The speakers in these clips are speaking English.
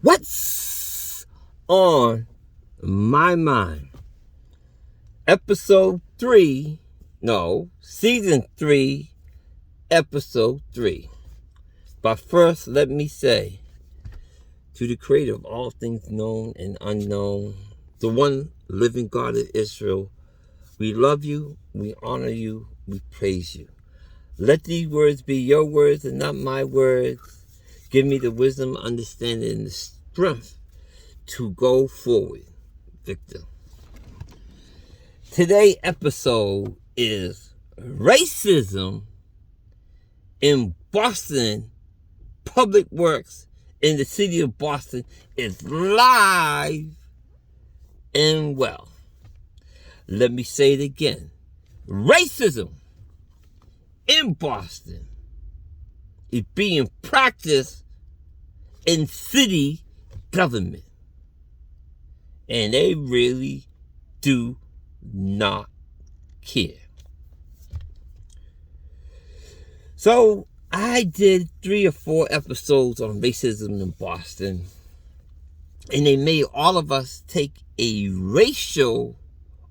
What's on my mind? Season 3, Episode 3. But first, let me say, to the creator of all things known and unknown, the one living God of Israel, we love you, we honor you, we praise you. Let these words be your words and not my words. Give me the wisdom, understanding, and the strength to go forward. Victor. Today's episode is racism in Boston Public Works in the city of Boston is live and well. Let me say it again. Racism in Boston is being practiced in city government. And they really do not care. So I did 3 or 4 episodes on racism in Boston, and they made all of us take a racial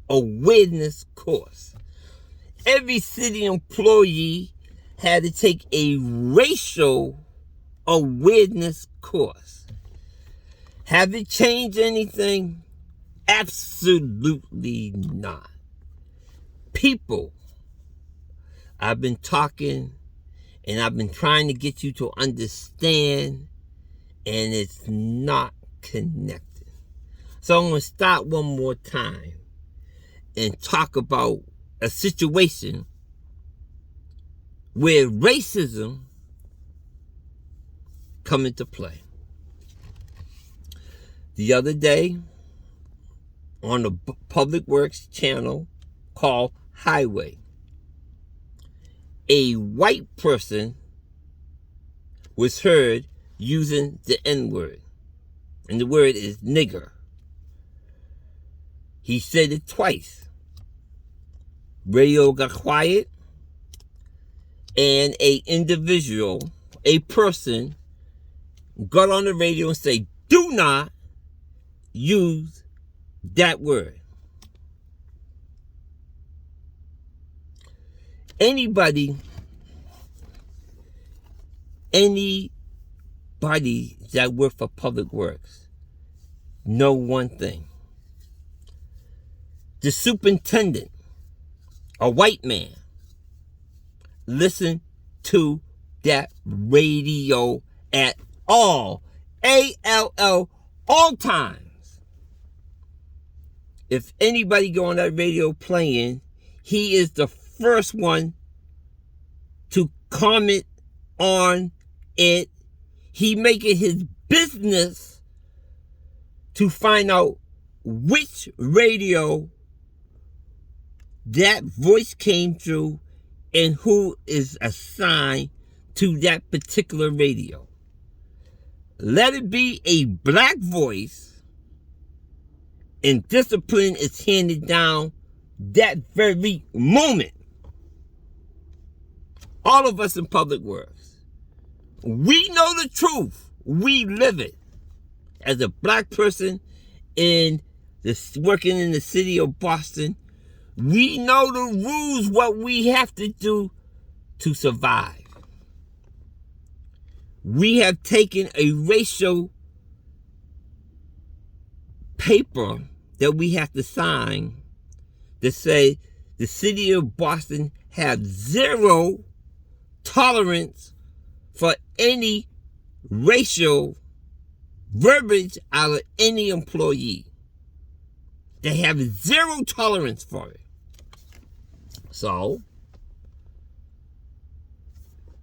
awareness course. Every city employee had to take a racial awareness course. Have it changed anything? Absolutely not. People, I've been talking and I've been trying to get you to understand, and it's not connected. So I'm going to start one more time and talk about a situation where racism come into play. The other day, on the Public Works channel called Highway, a white person was heard using the N-word, and the word is nigger. He said it twice. Radio got quiet, and a person, got on the radio and said, do not use that word. Anybody that work for Public Works know one thing. The superintendent, a white man, listen to that radio at all. ALL, all times. If anybody go on that radio playing, he is the first one to comment on it. He make it his business to find out which radio that voice came through and who is assigned to that particular radio. Let it be a black voice, and discipline is handed down that very moment. All of us in Public Works, we know the truth. We live it. As a black person working in the city of Boston, we know the rules, what we have to do to survive. We have taken a racial paper that we have to sign to say the city of Boston have zero tolerance for any racial verbiage out of any employee. They have zero tolerance for it. So,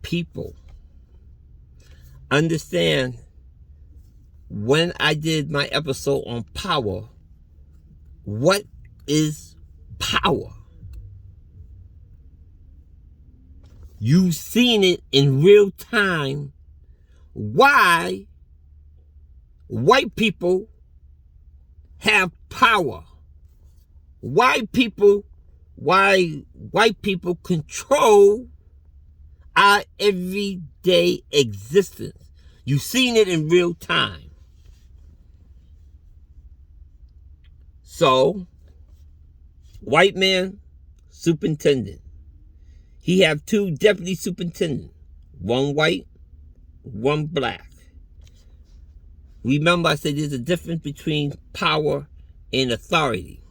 people, understand, when I did my episode on power, what is power? You've seen it in real time. Why white people have power? Why white people control our everyday existence? You've seen it in real time. So, white man, superintendent. He have two deputy superintendents, one white, one black. Remember, I said there's a difference between power and authority.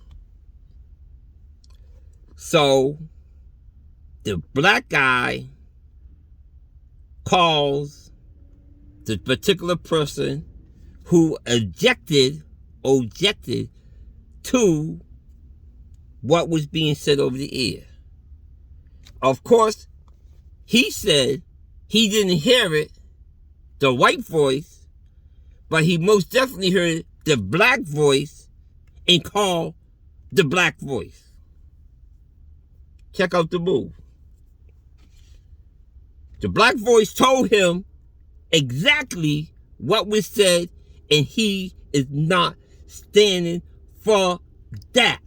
So, the black guy calls the particular person who objected to what was being said over the air. Of course, he said he didn't hear it, the white voice, but he most definitely heard the black voice and called the black voice. Check out the move. The black voice told him exactly what was said, and he is not standing for that.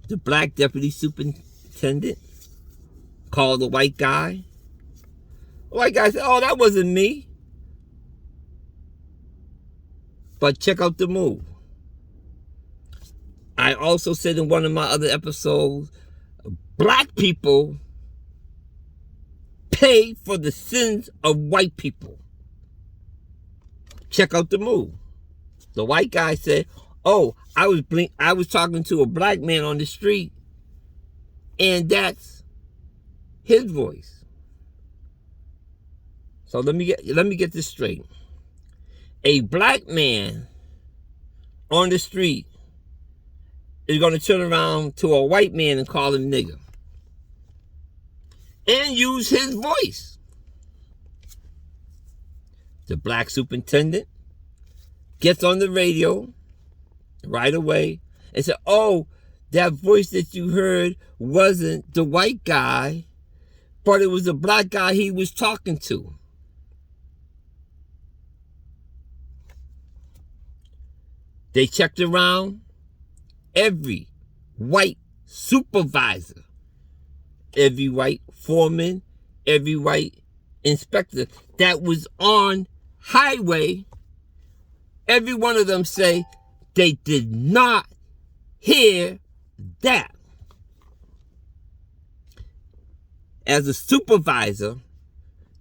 The black deputy superintendent called the white guy. The white guy said, "Oh, that wasn't me." But check out the move. I also said in one of my other episodes, black people pay for the sins of white people. Check out the move. The white guy said, "Oh, I was talking to a black man on the street, and that's his voice." So let me get this straight. A black man on the street is going to turn around to a white man and call him nigger and use his voice. The black superintendent gets on the radio right away and said, "Oh, that voice that you heard wasn't the white guy, but it was the black guy he was talking to." They checked around. Every white supervisor, every white foreman, every white inspector that was on highway, every one of them say they did not hear that. As a supervisor,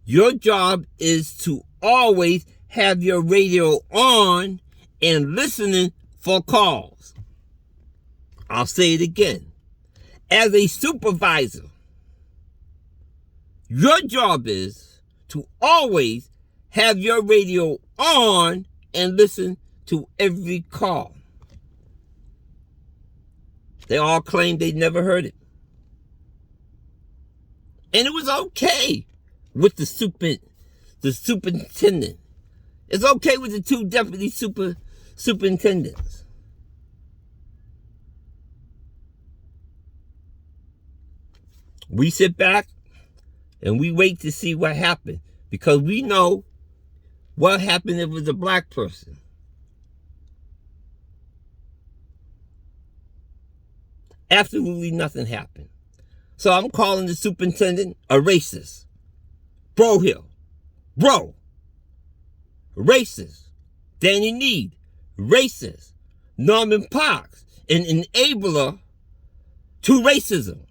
your job is to always have your radio on and listening for calls. I'll say it again. As a supervisor, your job is to always have your radio on and listen to every call. They all claimed they never heard it. And it was okay with the superintendent. It's okay with the two deputy superintendents. We sit back and we wait to see what happened, because we know what happened if it was a black person. Absolutely nothing happened. So I'm calling the superintendent a racist. Bro Hill. Bro. Racist. Danny Need. Racist. Norman Parks. An enabler to racism.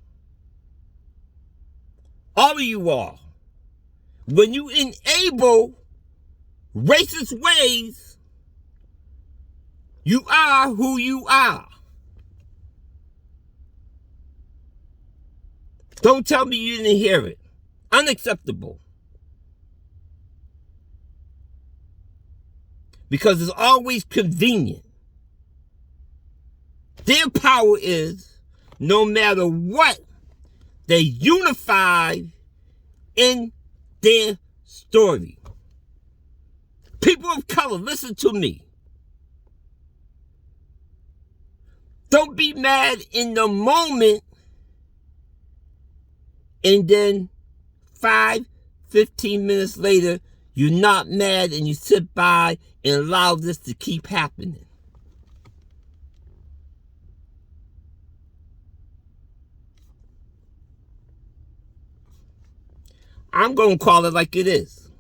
All of you are. When you enable racist ways, you are who you are. Don't tell me you didn't hear it. Unacceptable. Because it's always convenient. Their power is, no matter what, they unify in their story. People of color, listen to me. Don't be mad in the moment and then 15 minutes later, you're not mad and you sit by and allow this to keep happening. I'm going to call it like it is.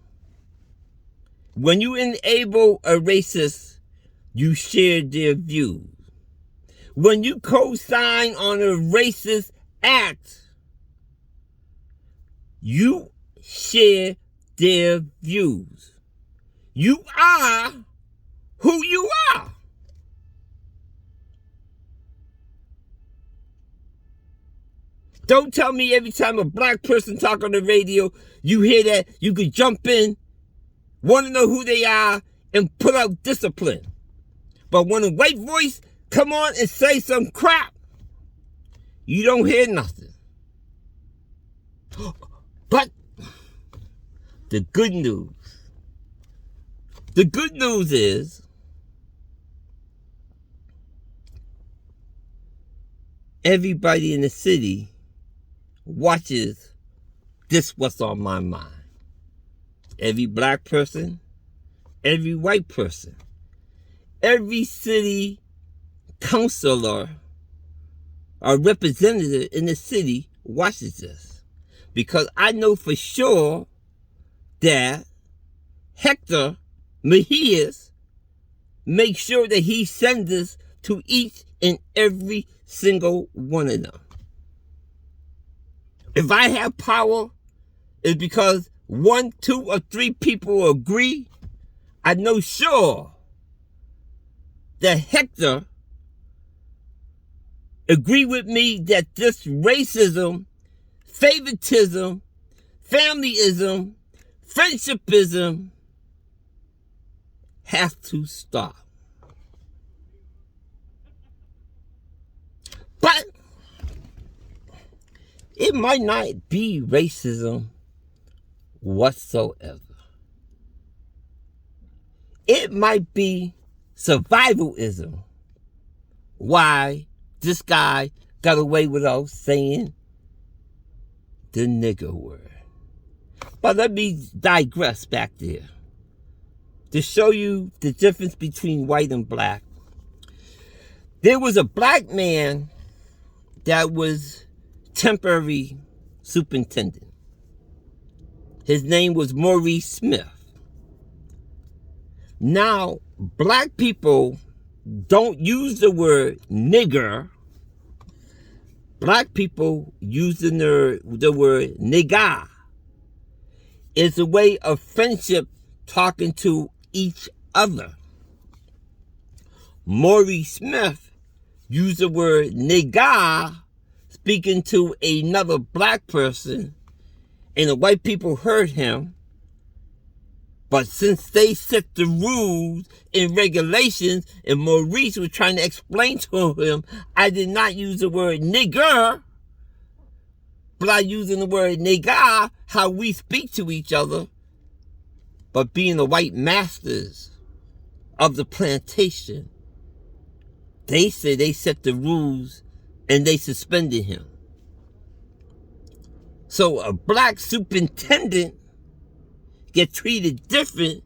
When you enable a racist, you share their views. When you co-sign on a racist act, you share their views. You are who you are. Don't tell me every time a black person talk on the radio, you hear that, you could jump in, want to know who they are, and put out discipline. But when a white voice come on and say some crap, you don't hear nothing. But the good news is everybody in the city watches This What's on My Mind. Every black person, every white person, every city councilor or representative in the city watches this. Because I know for sure that Hector Mejias makes sure that he sends this to each and every single one of them. If I have power, it's because 1, 2, or 3 people agree. I know sure that Hector agree with me that this racism, favoritism, familyism, friendshipism has to stop. But it might not be racism whatsoever. It might be survivalism. Why this guy got away without saying the nigger word. But let me digress back there to show you the difference between white and black. There was a black man that was temporary superintendent. His name was Maurice Smith. Now, black people don't use the word nigger. Black people use the word nigga. It's a way of friendship talking to each other. Maurice Smith used the word nigga speaking to another black person, and the white people heard him. But since they set the rules and regulations, and Maurice was trying to explain to him, I did not use the word nigger, but I using the word nigga, how we speak to each other. But being the white masters of the plantation, they say they set the rules and they suspended him. So a black superintendent get treated different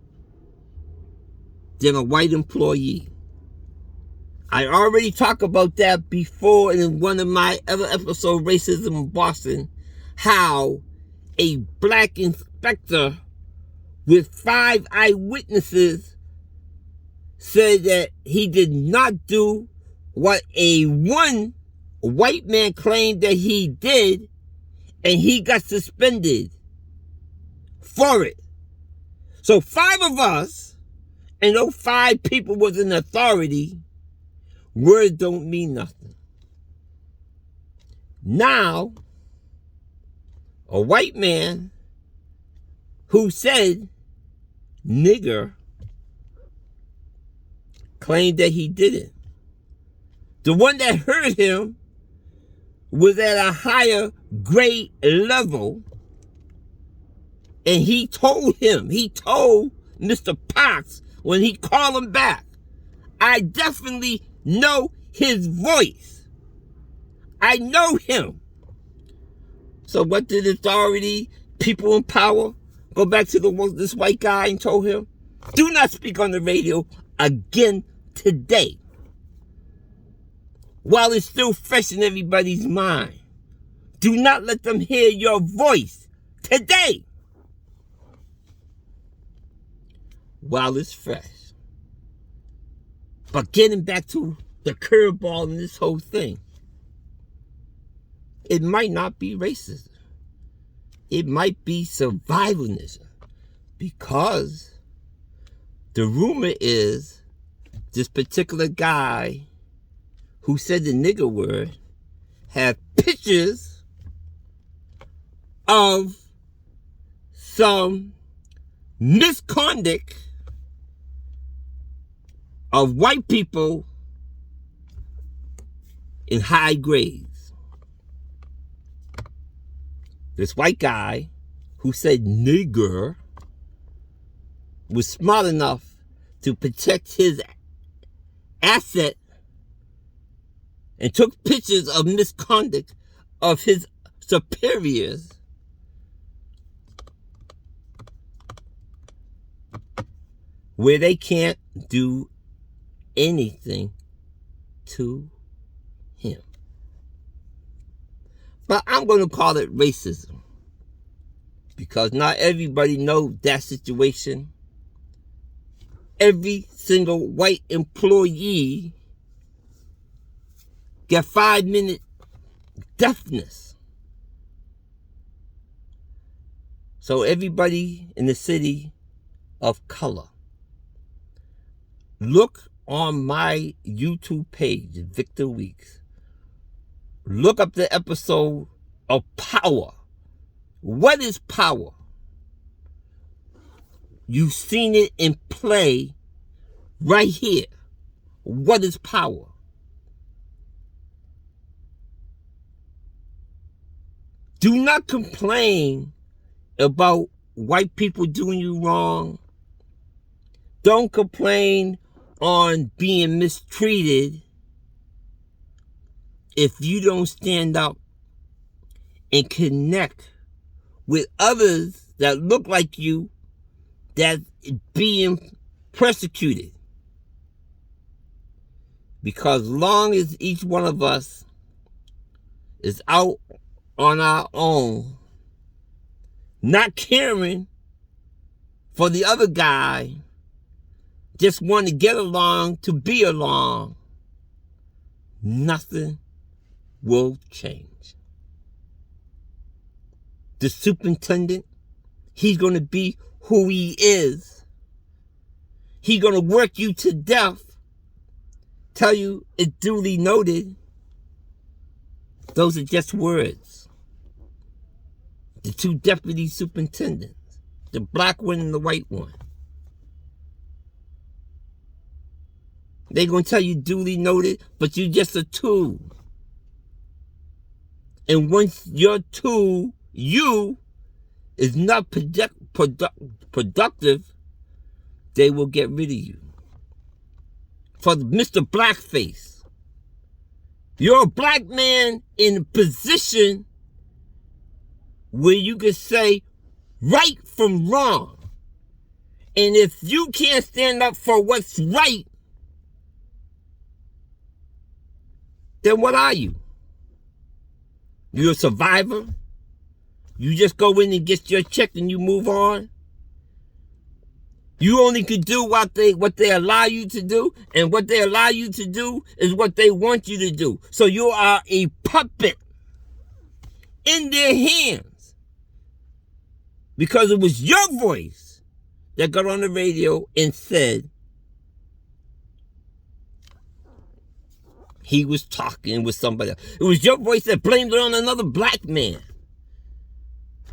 than a white employee. I already talked about that before in one of my other episodes, Racism in Boston, how a black inspector with 5 eyewitnesses said that he did not do what one white man claimed that he did, and he got suspended for it. So 5 of us, and those 5 people was in authority, words don't mean nothing. Now, a white man who said nigger claimed that he didn't. The one that heard him was at a higher grade level, and he told Mr. Potts when he called him back, I definitely know his voice. I know him. So what did authority, people in power, go back to this white guy and told him, do not speak on the radio again today. While it's still fresh in everybody's mind. Do not let them hear your voice today. while it's fresh. But getting back to the curveball in this whole thing, it might not be racism. It might be survivalism, because the rumor is this particular guy who said the nigger word had pictures of some misconduct of white people in high grades. This white guy who said nigger was smart enough to protect his asset and took pictures of misconduct of his superiors where they can't do anything to him. But I'm going to call it racism, because not everybody knows that situation. Every single white employee get 5-minute deafness. So everybody in the city of color, look on my YouTube page, Victor Weeks. Look up the episode of Power. What is power? You've seen it in play right here. What is power? Do not complain about white people doing you wrong. Don't complain on being mistreated if you don't stand up and connect with others that look like you that's being persecuted. Because long as each one of us is out on our own, not caring for the other guy, just want to get along to be along, nothing will change. The superintendent, he's going to be who he is. He's going to work you to death, tell you it's duly noted. Those are just words. The two deputy superintendents, the black one and the white one. They're going to tell you duly noted, but you're just a tool. And once your tool, you, is not productive, they will get rid of you. For Mr. Blackface, you're a black man in a position where you can say right from wrong. And if you can't stand up for what's right, then what are you? You're a survivor? You just go in and get your check and you move on? You only can do what they allow you to do, and what they allow you to do is what they want you to do. So you are a puppet in their hands, because it was your voice that got on the radio and said he was talking with somebody else. It was your voice that blamed it on another black man.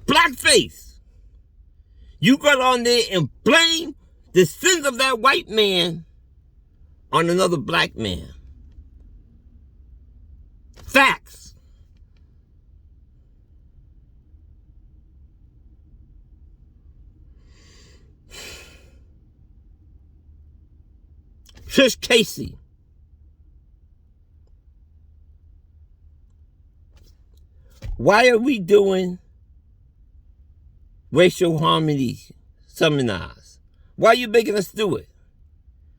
Blackface. You got on there and blamed the sins of that white man on another black man. Facts. Trish Casey. Why are we doing racial harmony seminars? Why are you making us do it?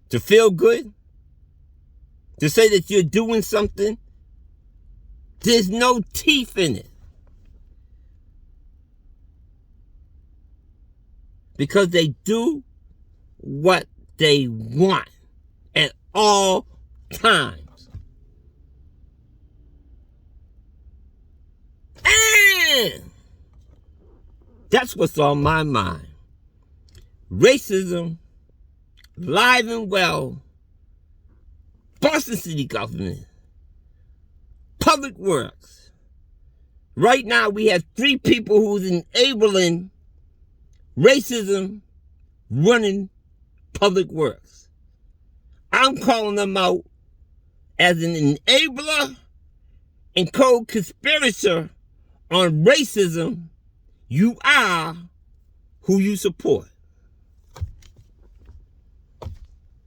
To feel good? To say that you're doing something? There's no teeth in it. Because they do what they want at all times. And that's what's on my mind. Racism, live and well, Boston City government, public works. Right now we have 3 people who's enabling racism running public works. I'm calling them out as an enabler and co-conspirator on racism. You are who you support.